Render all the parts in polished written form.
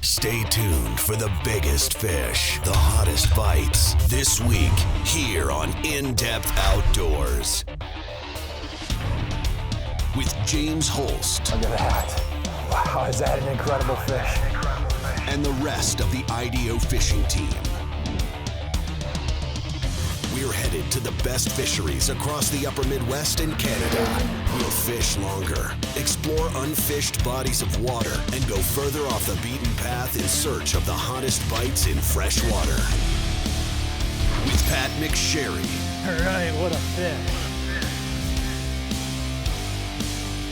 Stay tuned for the biggest fish, the hottest bites, this week here on In-Depth Outdoors. With James Holst. Look at that. Wow, is that an incredible fish? And the rest of the IDO fishing team. We're headed to the best fisheries across the upper Midwest and Canada. We'll fish longer, explore unfished bodies of water, and go further off the beaten path in search of the hottest bites in fresh water. With Pat McSherry. All right, what a fish.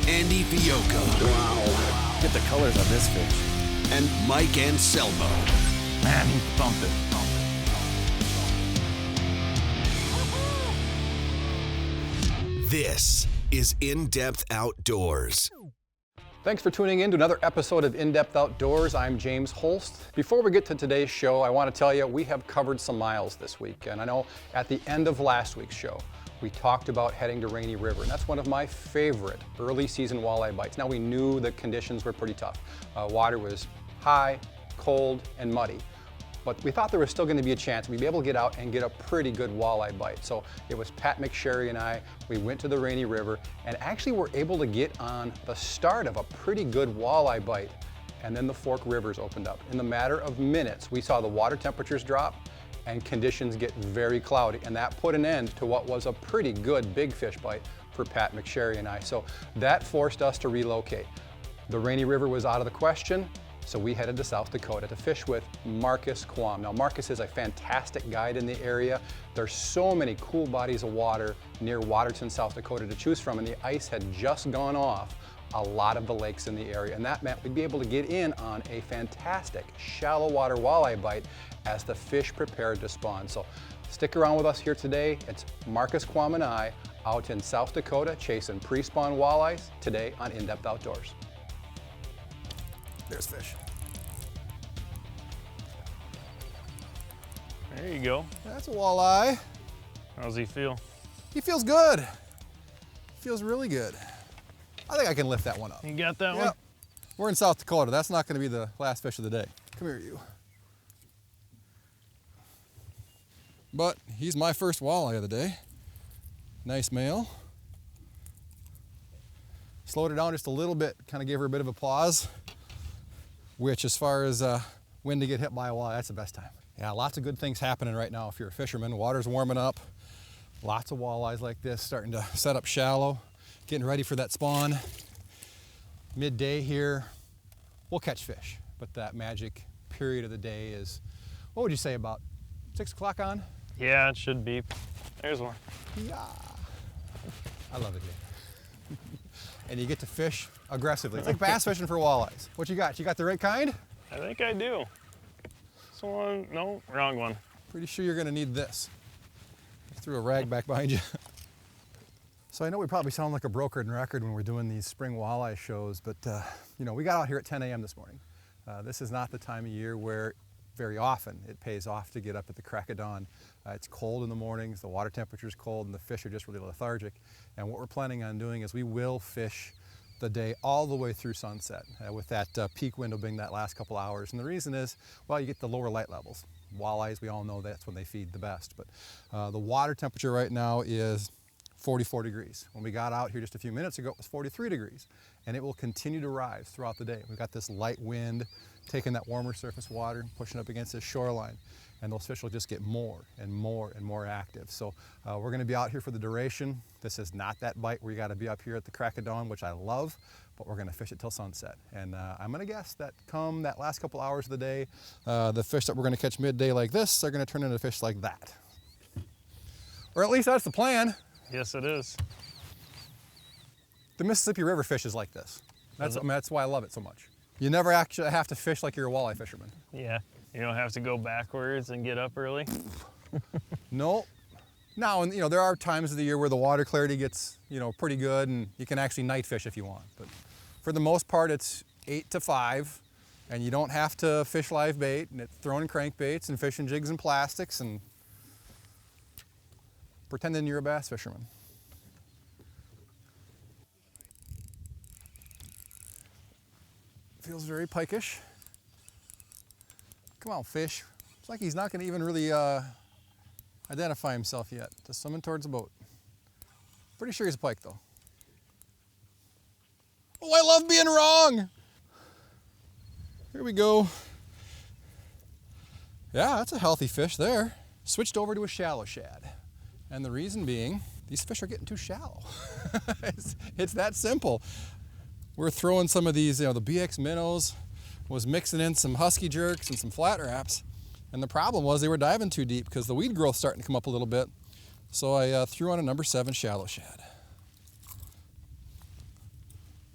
Andy Fiocco. Wow. Get the colors on this fish. And Mike Anselmo. Man, he's bumping. This is In-Depth Outdoors. Thanks for tuning in to another episode of In-Depth Outdoors. I'm James Holst. Before we get to today's show, I want to tell you we have covered some miles this week. And I know at the end of last week's show, we talked about heading to Rainy River, and that's one of my favorite early season walleye bites. Now we knew the conditions were pretty tough. Water was high, cold, and muddy. But we thought there was still going to be a chance we'd be able to get out and get a pretty good walleye bite. So it was Pat McSherry and I, we went to the Rainy River and actually were able to get on the start of a pretty good walleye bite. And then the Fork Rivers opened up. In the matter of minutes, we saw the water temperatures drop and conditions get very cloudy. And that put an end to what was a pretty good big fish bite for Pat McSherry and I. So that forced us to relocate. The Rainy River was out of the question. So we headed to South Dakota to fish with Marcus Quam. Now Marcus is a fantastic guide in the area. There's so many cool bodies of water near Waterton, South Dakota to choose from, and the ice had just gone off a lot of the lakes in the area. And that meant we'd be able to get in on a fantastic shallow water walleye bite as the fish prepared to spawn. So stick around with us here today. It's Marcus Quam and I out in South Dakota chasing pre-spawn walleyes today on In-Depth Outdoors. There's fish. There you go. That's a walleye. How's he feel? He feels good. Feels really good. I think I can lift that one up. You got that one? Yep. We're in South Dakota. That's not going to be the last fish of the day. Come here, you. But he's my first walleye of the day. Nice male. Slowed her down just a little bit, kind of gave her a bit of applause. Which, as far as when to get hit by a walleye, that's the best time. Yeah, lots of good things happening right now if you're a fisherman. Water's warming up. Lots of walleyes like this starting to set up shallow, getting ready for that spawn. Midday here, we'll catch fish, but that magic period of the day is, what would you say, about 6 o'clock on? Yeah, it should be. There's one. Yeah. I love it here. And you get to fish aggressively. It's like bass fishing for walleyes. What you got? You got the right kind? I think I do. This one, no, wrong one. Pretty sure you're gonna need this. I threw a rag back behind you. So I know we probably sound like a broken record when we're doing these spring walleye shows, but you know, we got out here at 10 a.m. this morning. This is not the time of year where very often it pays off to get up at the crack of dawn. It's cold in the mornings, the water temperature is cold, and the fish are just really lethargic. And what we're planning on doing is we will fish the day all the way through sunset, with that peak window being that last couple hours. And the reason is, well, you get the lower light levels. Walleyes, we all know that's when they feed the best. But the water temperature right now is 44 degrees. When we got out here just a few minutes ago, it was 43 degrees. And it will continue to rise throughout the day. We've got this light wind taking that warmer surface water and pushing up against this shoreline. And those fish will just get more and more and more active. So we're gonna be out here for the duration. This is not that bite where you gotta be up here at the crack of dawn, which I love, but we're gonna fish it till sunset. And I'm gonna guess that come that last couple hours of the day, the fish that we're gonna catch midday like this are gonna turn into fish like that. Or at least that's the plan. Yes, it is. The Mississippi River fish is like this. That's why I love it so much. You never actually have to fish like you're a walleye fisherman. Yeah, you don't have to go backwards and get up early. No. Now, and you know, there are times of the year where the water clarity gets, you know, pretty good and you can actually night fish if you want. But for the most part, it's 8 to 5 and you don't have to fish live bait, and it's throwing crankbaits and fishing jigs and plastics and pretending you're a bass fisherman. Feels very pikeish. Come on, fish. It's like he's not going to even really identify himself yet. Just swimming towards the boat. Pretty sure he's a pike, though. Oh, I love being wrong. Here we go. Yeah, that's a healthy fish there. Switched over to a shallow shad. And the reason being, these fish are getting too shallow. it's that simple. We're throwing some of these, the BX minnows, was mixing in some husky jerks and some flat wraps. And the problem was they were diving too deep because the weed growth's starting to come up a little bit. So I threw on a number 7 shallow shad.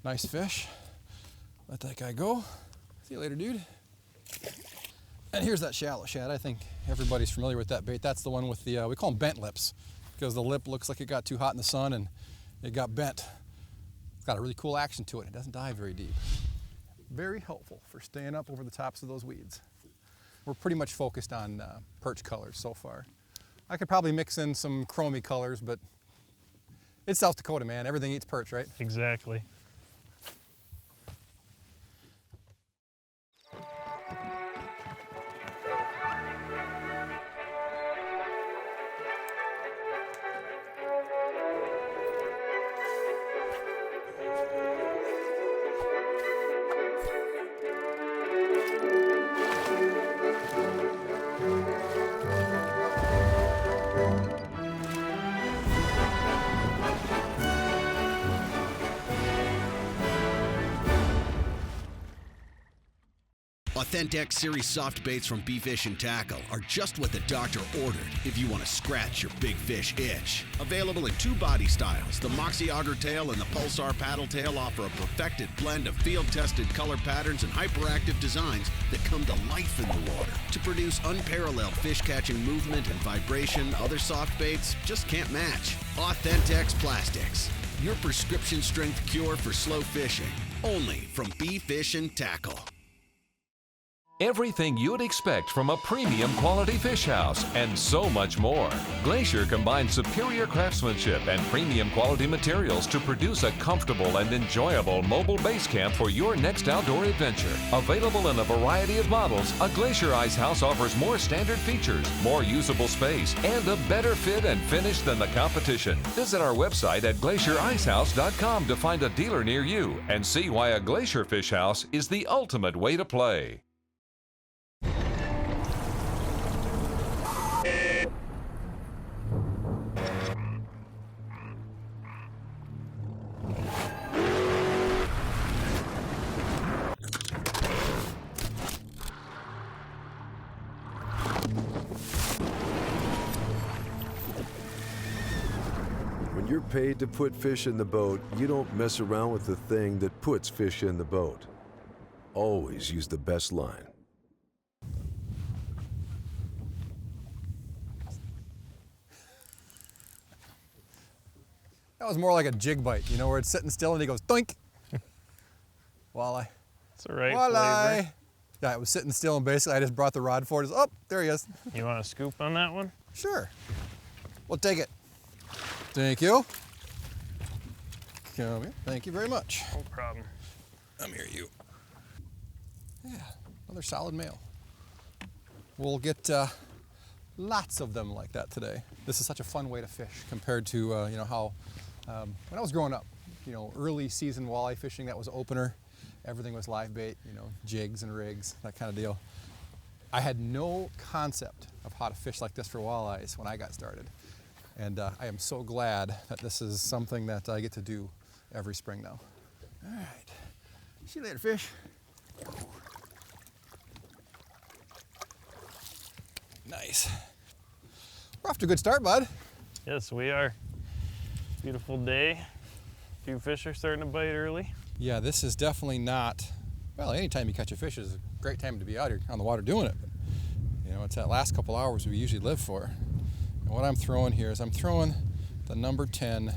Nice fish. Let that guy go. See you later, dude. And here's that shallow shad. I think everybody's familiar with that bait. That's the one with the, we call them bent lips, because the lip looks like it got too hot in the sun and it got bent. It's got a really cool action to it. It doesn't dive very deep. Very helpful for staying up over the tops of those weeds. We're pretty much focused on perch colors so far. I could probably mix in some chromy colors, but it's South Dakota, man. Everything eats perch, right? Exactly. Authentic Series soft baits from B-Fish and Tackle are just what the doctor ordered if you want to scratch your big fish itch. Available in 2 body styles, the Moxie Auger Tail and the Pulsar Paddle Tail offer a perfected blend of field-tested color patterns and hyperactive designs that come to life in the water to produce unparalleled fish-catching movement and vibration other soft baits just can't match. Authentex Plastics, your prescription-strength cure for slow fishing, only from B-Fish and Tackle. Everything you'd expect from a premium quality fish house and so much more. Glacier combines superior craftsmanship and premium quality materials to produce a comfortable and enjoyable mobile base camp for your next outdoor adventure. Available in a variety of models, a Glacier Ice House offers more standard features, more usable space, and a better fit and finish than the competition. Visit our website at glaciericehouse.com to find a dealer near you and see why a Glacier Fish House is the ultimate way to play. When you're paid to put fish in the boat, you don't mess around with the thing that puts fish in the boat. Always use the best line. That was more like a jig bite, where it's sitting still and he goes doink. Walleye. It's the right Walleye. flavor. Yeah, it was sitting still and basically I just brought the rod forward. Oh, there he is. You want a scoop on that one? Sure. We'll take it. Thank you. Come here. Thank you very much. No problem. Come here, you. Yeah, another solid male. We'll get lots of them like that today. This is such a fun way to fish compared to how when I was growing up, early season walleye fishing, that was opener. Everything was live bait, jigs and rigs, that kind of deal. I had no concept of how to fish like this for walleyes when I got started. And I am so glad that this is something that I get to do every spring now. All right, see you later, fish. Nice. We're off to a good start, bud. Yes, we are. Beautiful day. A few fish are starting to bite early. Yeah, this is definitely not, well, anytime you catch a fish is a great time to be out here on the water doing it. But, it's that last couple hours we usually live for. And what I'm throwing here is I'm throwing the number 10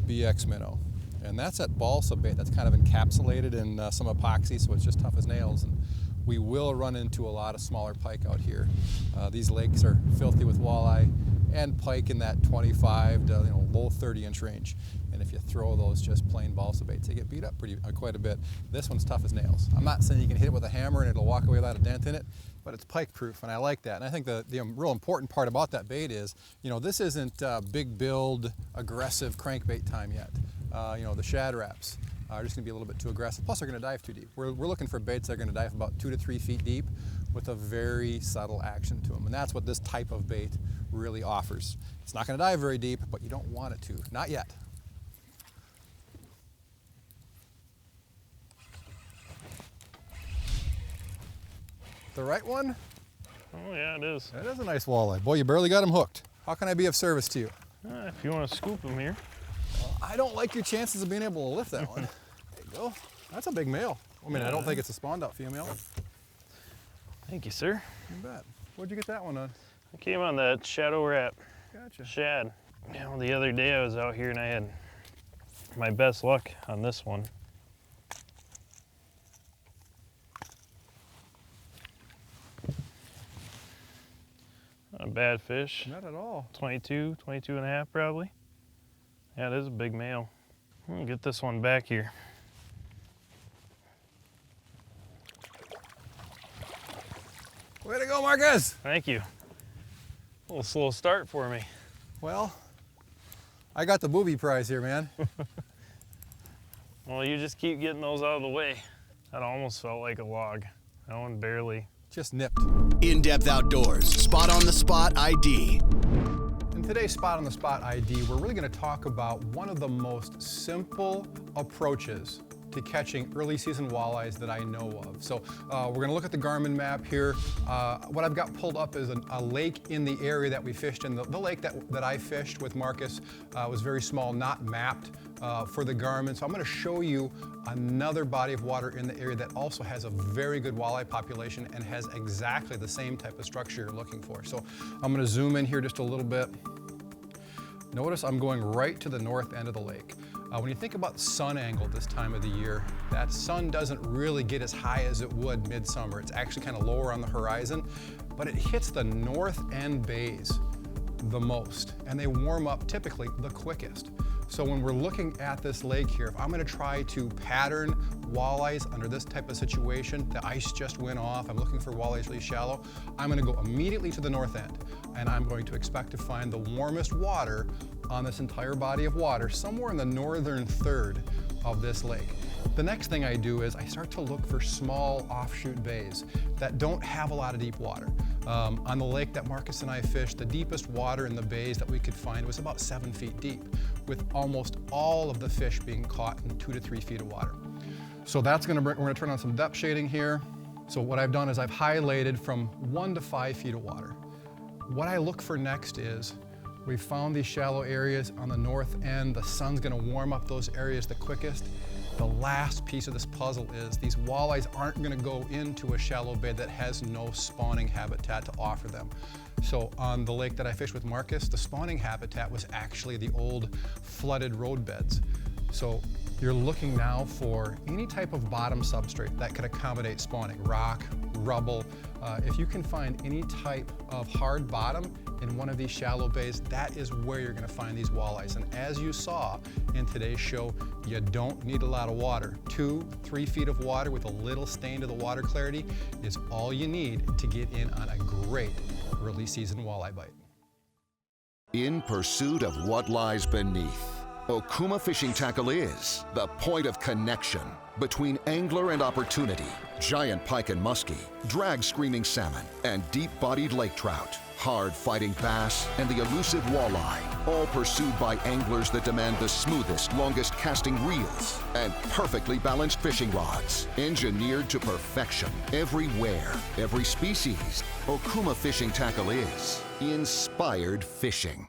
BX minnow. And that's that balsa bait that's kind of encapsulated in some epoxy, so it's just tough as nails. And we will run into a lot of smaller pike out here. These lakes are filthy with walleye and pike in that 25 to low 30-inch range. And And if you throw those just plain balsa baits, they get beat up quite a bit. This one's tough as nails. I'm not saying you can hit it with a hammer and it'll walk away without a dent in it, but it's pike proof, and I like that. And I think the real important part about that bait is, you know, this isn't big build, aggressive crankbait time yet. You know, the shad wraps are just gonna be a little bit too aggressive. Plus they're gonna dive too deep. We're looking for baits that are gonna dive about 2 to 3 feet deep with a very subtle action to them. And that's what this type of bait really offers. It's not gonna dive very deep, but you don't want it to, not yet. The right one? Oh yeah, it is. That is a nice walleye. Boy, you barely got him hooked. How can I be of service to you? If you want to scoop him here. Well, I don't like your chances of being able to lift that one. There you go. That's a big male. I mean, I don't think it's a spawned out female. Thank you, sir. You bet. Where'd you get that one on? I came on that shadow wrap. Gotcha. Shad. You know, the other day I was out here and I had my best luck on this one. Not a bad fish. Not at all. 22 and a half probably. Yeah, it is a big male. I'm gonna get this one back here. Way to go, Marcus! Thank you. A little slow start for me. Well, I got the booby prize here, man. Well, you just keep getting those out of the way. That almost felt like a log. That one barely. Just nipped. In-Depth Outdoors, Spot on the Spot ID. In today's Spot on the Spot ID, we're really going to talk about one of the most simple approaches to catching early season walleyes that I know of. So we're going to look at the Garmin map here. What I've got pulled up is a lake in the area that we fished in. The lake that I fished with Marcus was very small, not mapped for the Garmin. So I'm going to show you another body of water in the area that also has a very good walleye population and has exactly the same type of structure you're looking for. So I'm going to zoom in here just a little bit. Notice I'm going right to the north end of the lake. When you think about sun angle this time of the year, that sun doesn't really get as high as it would midsummer. It's actually kind of lower on the horizon, but it hits the north end bays the most, and they warm up typically the quickest. So when we're looking at this lake here, if I'm gonna try to pattern walleyes under this type of situation, the ice just went off, I'm looking for walleyes really shallow, I'm gonna go immediately to the north end, and I'm going to expect to find the warmest water on this entire body of water, somewhere in the northern third of this lake. The next thing I do is I start to look for small offshoot bays that don't have a lot of deep water. On the lake that Marcus and I fished, the deepest water in the bays that we could find was about 7 feet deep, with almost all of the fish being caught in 2 to 3 feet of water. So we're gonna turn on some depth shading here. So what I've done is I've highlighted from 1 to 5 feet of water. What I look for next is we found these shallow areas on the north end. The sun's gonna warm up those areas the quickest. The last piece of this puzzle is these walleyes aren't gonna go into a shallow bay that has no spawning habitat to offer them. So on the lake that I fished with Marcus, the spawning habitat was actually the old flooded road beds. So you're looking now for any type of bottom substrate that could accommodate spawning, rock, rubble. If you can find any type of hard bottom in one of these shallow bays, that is where you're gonna find these walleyes. And as you saw in today's show, you don't need a lot of water. 2, 3 feet of water with a little stain to the water clarity is all you need to get in on a great early season walleye bite. In pursuit of what lies beneath, Okuma Fishing Tackle is the point of connection between angler and opportunity, giant pike and muskie, drag screaming salmon, and deep-bodied lake trout, hard-fighting bass, and the elusive walleye, all pursued by anglers that demand the smoothest, longest casting reels and perfectly balanced fishing rods, engineered to perfection. Everywhere, every species, Okuma Fishing Tackle is inspired fishing.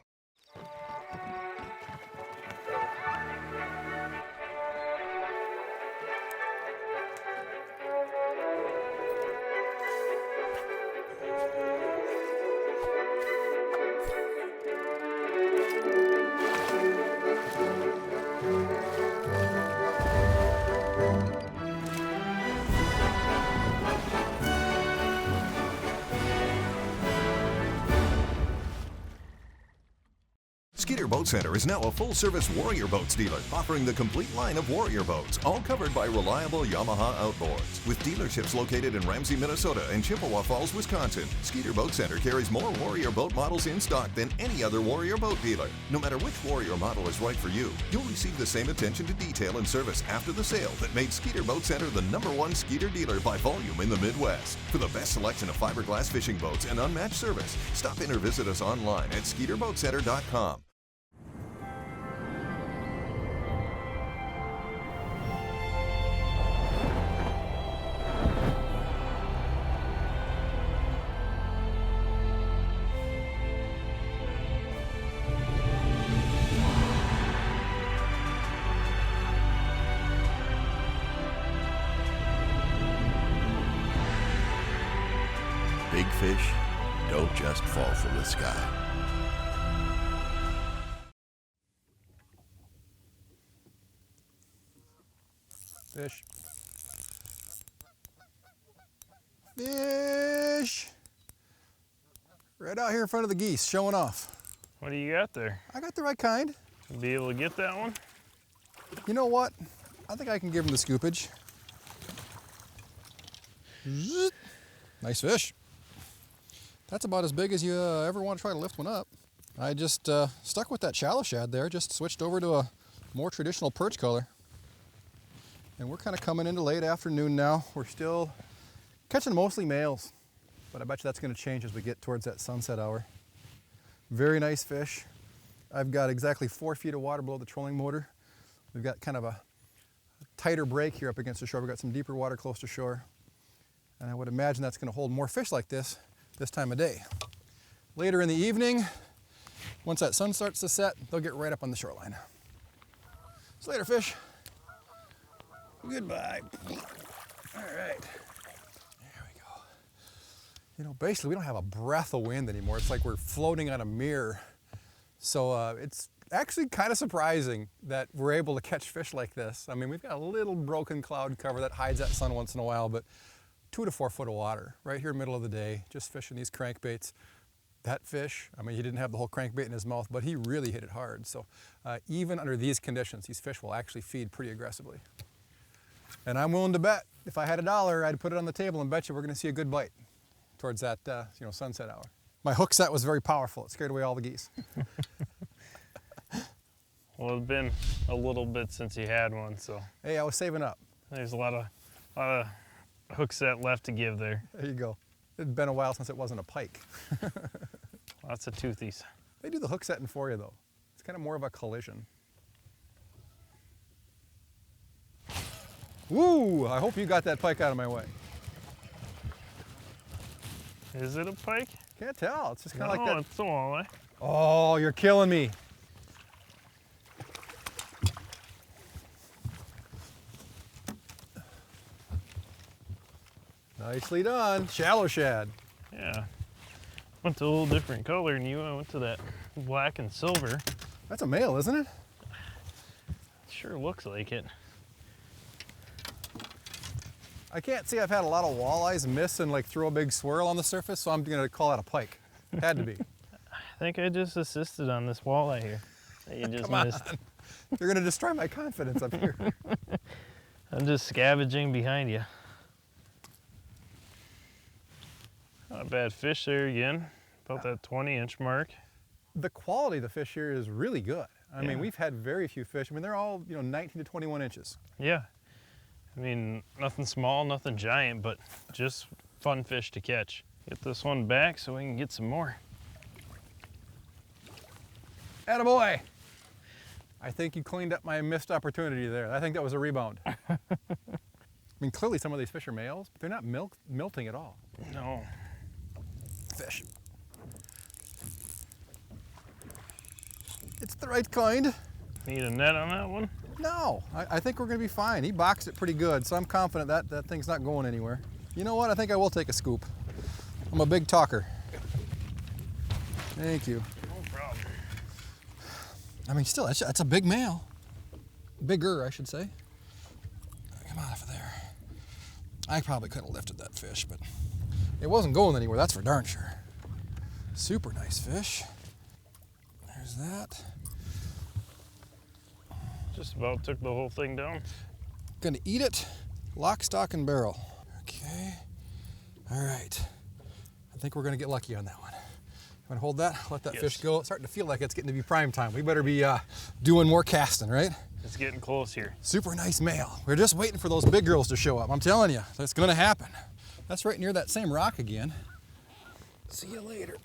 Boat Center is now a full-service Warrior Boats dealer, offering the complete line of Warrior boats, all covered by reliable Yamaha outboards. With dealerships located in Ramsey, Minnesota and Chippewa Falls, Wisconsin, Skeeter Boat Center carries more Warrior boat models in stock than any other Warrior boat dealer. No matter which Warrior model is right for you, you'll receive the same attention to detail and service after the sale that made Skeeter Boat Center the #1 Skeeter dealer by volume in the Midwest. For the best selection of fiberglass fishing boats and unmatched service, stop in or visit us online at SkeeterBoatCenter.com. Big fish don't just fall from the sky. Fish. Fish! Right out here in front of the geese, showing off. What do you got there? I got the right kind. Be able to get that one? You know what? I think I can give him the scoopage. Nice fish. That's about as big as you ever want to try to lift one up. I just stuck with that shallow shad there, just switched over to a more traditional perch color. And we're kind of coming into late afternoon now. We're still catching mostly males, but I bet you that's going to change as we get towards that sunset hour. Very nice fish. I've got exactly 4 feet of water below the trolling motor. We've got kind of a tighter break here up against the shore. We've got some deeper water close to shore. And I would imagine that's going to hold more fish like this time of day. Later in the evening, once that sun starts to set, they'll get right up on the shoreline. See you later, fish. Goodbye. All right. There we go. You know, basically we don't have a breath of wind anymore. It's like we're floating on a mirror. So it's actually kind of surprising that we're able to catch fish like this. I mean, we've got a little broken cloud cover that hides that sun once in a while, but 2 to 4 foot of water right here middle of the day, just fishing these crankbaits. That fish, I mean, he didn't have the whole crankbait in his mouth, but he really hit it hard. So even under these conditions, these fish will actually feed pretty aggressively. And I'm willing to bet, if I had $1, I'd put it on the table and bet you we're gonna see a good bite towards that sunset hour. My hook set was very powerful. It scared away all the geese. Well, it's been a little bit since you had one, so. Hey, I was saving up. There's a lot of hook set left to give there. There you go. It'd been a while since it wasn't a pike. Lots of toothies. They do the hook setting for you though. It's kind of more of a collision. Woo! I hope you got that pike out of my way. Is it a pike? Can't tell. It's just kind of like that. It's a walleye. Oh, you're killing me. Nicely done. Shallow shad. Yeah. Went to a little different color than you. I went to that black and silver. That's a male, isn't it? Sure looks like it. I can't see. I've had a lot of walleyes miss and like throw a big swirl on the surface, so I'm gonna call that a pike. Had to be. I think I just assisted on this walleye here that you just Come missed. on. You're gonna destroy my confidence up here. I'm just scavenging behind you. Not a bad fish there again, about that 20-inch mark. The quality of the fish here is really good. I mean, we've had very few fish. I mean, they're all 19 to 21 inches. Yeah. I mean, nothing small, nothing giant, but just fun fish to catch. Get this one back so we can get some more. Attaboy! I think you cleaned up my missed opportunity there. I think that was a rebound. I mean, clearly some of these fish are males, but they're not milting at all. No. Fish. It's the right kind. Need a net on that one? No, I think we're gonna be fine. He boxed it pretty good, so I'm confident that thing's not going anywhere. You know what, I think I will take a scoop. I'm a big talker. Thank you. No problem. I mean, still, that's a big male. Bigger, I should say. Come on, off of there. I probably could have lifted that fish, but it wasn't going anywhere, that's for darn sure. Super nice fish. There's that. Just about took the whole thing down. Gonna eat it, lock, stock, and barrel. Okay, all right. I think we're gonna get lucky on that one. You wanna hold that, let that fish go? It's starting to feel like it's getting to be prime time. We better be doing more casting, right? It's getting close here. Super nice male. We're just waiting for those big girls to show up. I'm telling you, that's gonna happen. That's right near that same rock again. See you later.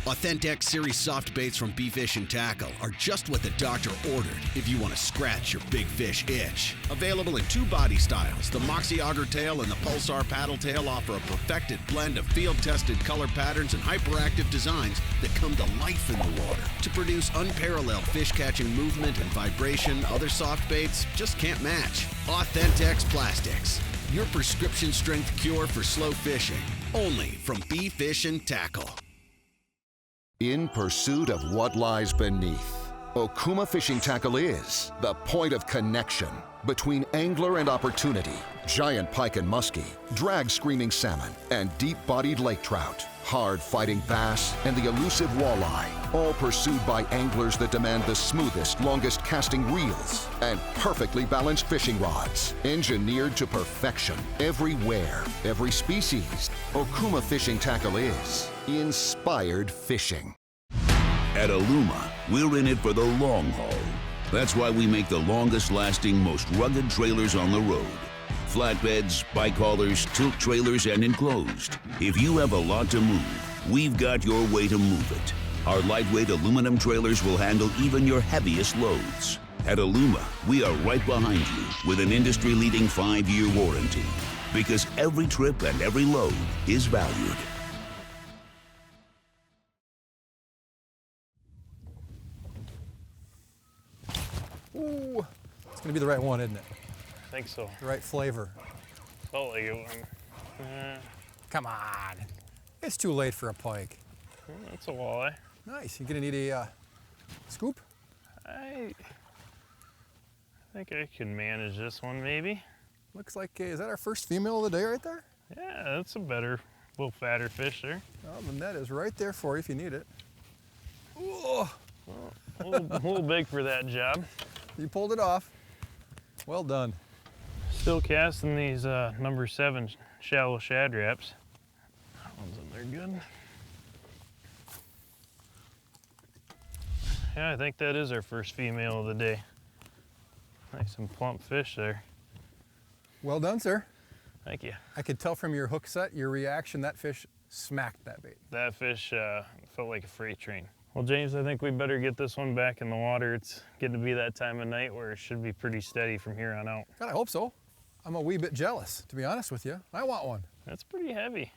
Authentic Series soft baits from B-Fish and Tackle are just what the doctor ordered if you want to scratch your big fish itch. Available in 2 body styles, the Moxie Auger Tail and the Pulsar Paddle Tail offer a perfected blend of field-tested color patterns and hyperactive designs that come to life in the water to produce unparalleled fish-catching movement and vibration other soft baits just can't match. Authentex Plastics, your prescription strength cure for slow fishing, only from B-Fish and Tackle. In pursuit of what lies beneath, Okuma Fishing Tackle is the point of connection between angler and opportunity, giant pike and muskie, drag-screaming salmon, and deep-bodied lake trout, hard-fighting bass, and the elusive walleye, all pursued by anglers that demand the smoothest, longest casting reels and perfectly balanced fishing rods, engineered to perfection everywhere, every species. Okuma Fishing Tackle is inspired fishing. At Aluma, we're in it for the long haul. That's why we make the longest-lasting, most rugged trailers on the road. Flatbeds, bike haulers, tilt trailers, and enclosed. If you have a lot to move, we've got your way to move it. Our lightweight aluminum trailers will handle even your heaviest loads. At Aluma, we are right behind you with an industry-leading 5-year warranty. Because every trip and every load is valued. Ooh, it's gonna be the right one, isn't it? I think so. The right flavor. Felt like it. Come on. It's too late for a pike. That's a walleye. Nice. You gonna need a scoop? I think I can manage this one, maybe. Looks like, is that our first female of the day right there? Yeah, that's a better, little fatter fish there. Well, the net is right there for you if you need it. Ooh. Well, a little big for that job. You pulled it off. Well done. Still casting these number 7 shallow shad wraps. That one's in there good. Yeah, I think that is our first female of the day. Nice and plump fish there. Well done, sir. Thank you. I could tell from your hook set, your reaction, that fish smacked that bait. That fish felt like a freight train. Well, James, I think we better get this one back in the water. It's getting to be that time of night where it should be pretty steady from here on out. God, I hope so. I'm a wee bit jealous, to be honest with you. I want one. That's pretty heavy.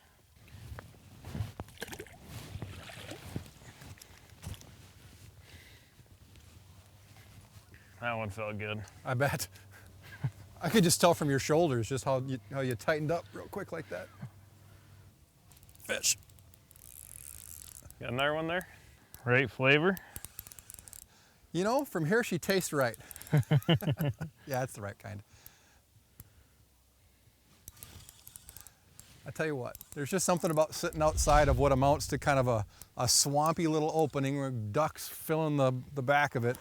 That one felt good. I bet. I could just tell from your shoulders just how you tightened up real quick like that. Fish. Got another one there? Right flavor? You know, from here she tastes right. Yeah, it's the right kind. I tell you what, there's just something about sitting outside of what amounts to kind of a swampy little opening where ducks filling the back of it,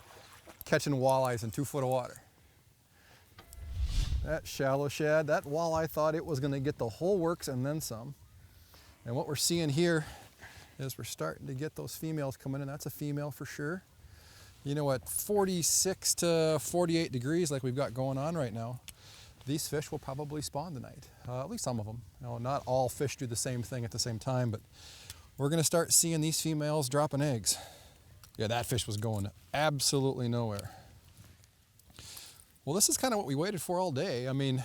catching walleyes in 2 foot of water. That shallow shad, that walleye thought it was going to get the whole works and then some. And what we're seeing here is we're starting to get those females coming in. That's a female for sure. You know, at 46 to 48 degrees like we've got going on right now, these fish will probably spawn tonight, at least some of them. You know, not all fish do the same thing at the same time, but we're gonna start seeing these females dropping eggs. Yeah, that fish was going absolutely nowhere. Well, this is kind of what we waited for all day. I mean,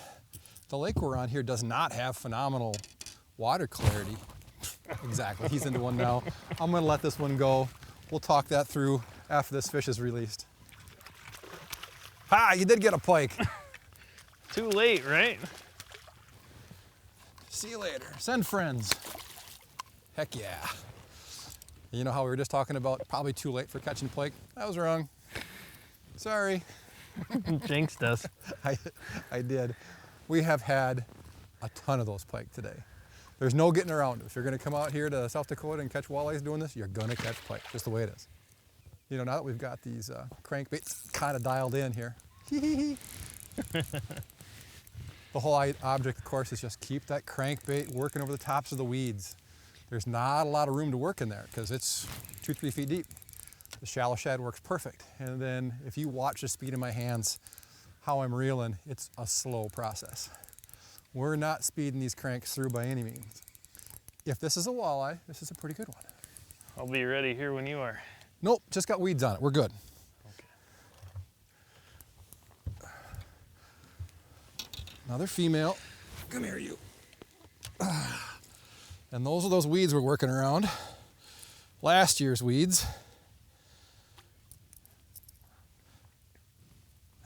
the lake we're on here does not have phenomenal water clarity. Exactly, he's into one now. I'm gonna let this one go. We'll talk that through after this fish is released. Ha, you did get a pike. Too late, right? See you later. Send friends. Heck yeah. You know how we were just talking about probably too late for catching pike? I was wrong. Sorry. Jinxed us. I did. We have had a ton of those pike today. There's no getting around it. If you're gonna come out here to South Dakota and catch walleyes doing this, you're gonna catch pike, just the way it is. You know, now that we've got these crankbaits kind of dialed in here, the whole object, of course, is just keep that crankbait working over the tops of the weeds. There's not a lot of room to work in there because it's 2-3 feet deep. The shallow shad works perfect. And then if you watch the speed of my hands, how I'm reeling, it's a slow process. We're not speeding these cranks through by any means. If this is a walleye, this is a pretty good one. I'll be ready here when you are. Nope, just got weeds on it. We're good. Okay. Another female. Come here, you. And those are those weeds we're working around. Last year's weeds.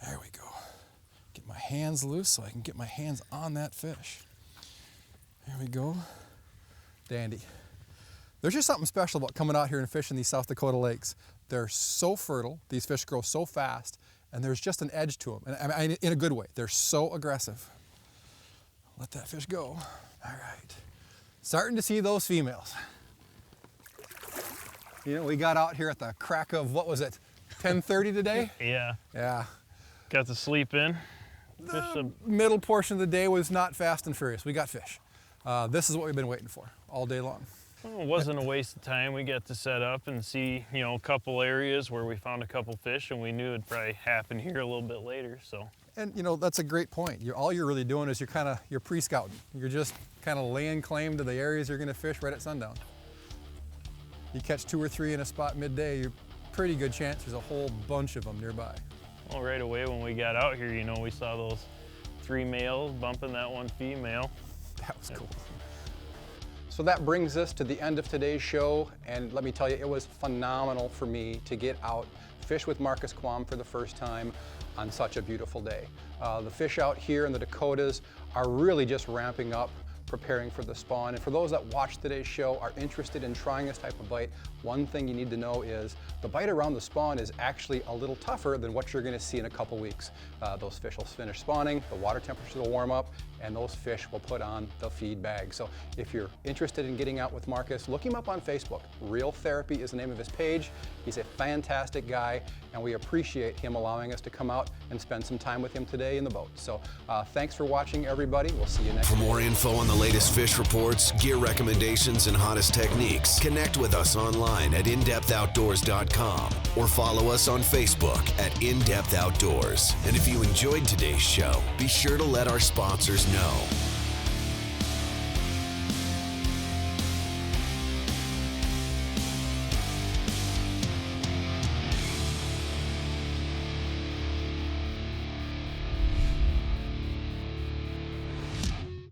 There we go. Get my hands loose so I can get my hands on that fish. There we go. Dandy. There's just something special about coming out here and fishing these South Dakota lakes. They're so fertile, these fish grow so fast, and there's just an edge to them, and I mean, in a good way. They're so aggressive. Let that fish go. All right. Starting to see those females. You know, we got out here at the crack of, what was it, 10:30 today? Yeah. Yeah. Got to sleep in. The middle portion of the day was not fast and furious. We got fish. This is what we've been waiting for all day long. Well, it wasn't a waste of time. We got to set up and see, you know, a couple areas where we found a couple fish, and we knew it'd probably happen here a little bit later. So. And you know, that's a great point. All you're really doing is you're pre-scouting. You're just kind of laying claim to the areas you're going to fish right at sundown. You catch 2 or 3 in a spot midday, you're pretty good chance there's a whole bunch of them nearby. Well, right away when we got out here, you know, we saw those 3 males bumping that 1 female. That was cool. So that brings us to the end of today's show, and let me tell you, it was phenomenal for me to get out, fish with Marcus Quam for the first time on such a beautiful day. The fish out here in the Dakotas are really just ramping up, preparing for the spawn. And for those that watch today's show are interested in trying this type of bite, one thing you need to know is the bite around the spawn is actually a little tougher than what you're going to see in a couple weeks. Those fish will finish spawning, the water temperatures will warm up, and those fish will put on the feed bag. So if you're interested in getting out with Marcus, look him up on Facebook. Real Therapy is the name of his page. He's a fantastic guy, and we appreciate him allowing us to come out and spend some time with him today in the boat. So thanks for watching, everybody. We'll see you next time. For more info on the latest fish reports, gear recommendations, and hottest techniques, connect with us online at indepthoutdoors.com or follow us on Facebook at In Depth Outdoors. And if you enjoyed today's show, be sure to let our sponsors know.